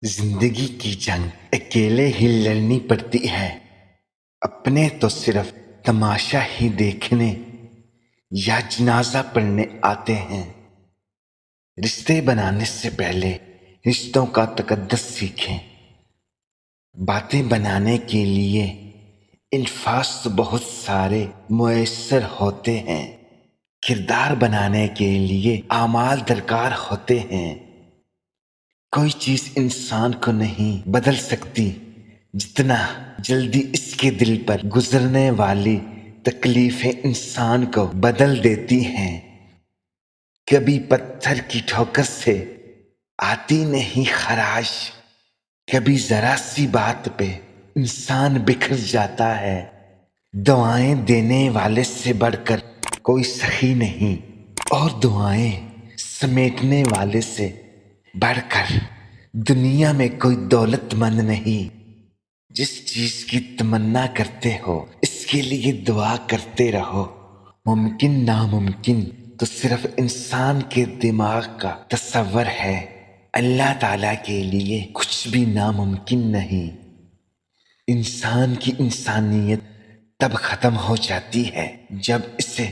زندگی کی جنگ اکیلے ہی لڑنی پڑتی ہے، اپنے تو صرف تماشا ہی دیکھنے یا جنازہ پڑھنے آتے ہیں۔ رشتے بنانے سے پہلے رشتوں کا تقدس سیکھیں۔ باتیں بنانے کے لیے الفاظ تو بہت سارے میسر ہوتے ہیں، کردار بنانے کے لیے اعمال درکار ہوتے ہیں۔ کوئی چیز انسان کو نہیں بدل سکتی جتنا جلدی اس کے دل پر گزرنے والی تکلیفیں انسان کو بدل دیتی ہیں۔ کبھی پتھر کی ٹھوکر سے آتی نہیں خراش، کبھی ذرا سی بات پہ انسان بکھر جاتا ہے۔ دعائیں دینے والے سے بڑھ کر کوئی سخی نہیں، اور دعائیں سمیٹنے والے سے بڑھ کر دنیا میں کوئی دولت مند نہیں۔ جس چیز کی تمنا کرتے ہو اس کے لیے دعا کرتے رہو۔ ممکن ناممکن تو صرف انسان کے دماغ کا تصور ہے، اللہ تعالیٰ کے لیے کچھ بھی ناممکن نہیں۔ انسان کی انسانیت تب ختم ہو جاتی ہے جب اسے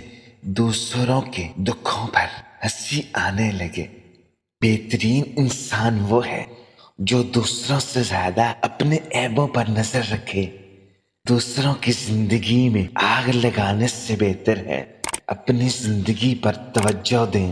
دوسروں کے دکھوں پر ہنسی آنے لگے۔ بہترین انسان وہ ہے جو دوسروں سے زیادہ اپنے عیبوں پر نظر رکھے۔ دوسروں کی زندگی میں آگ لگانے سے بہتر ہے اپنی زندگی پر توجہ دیں۔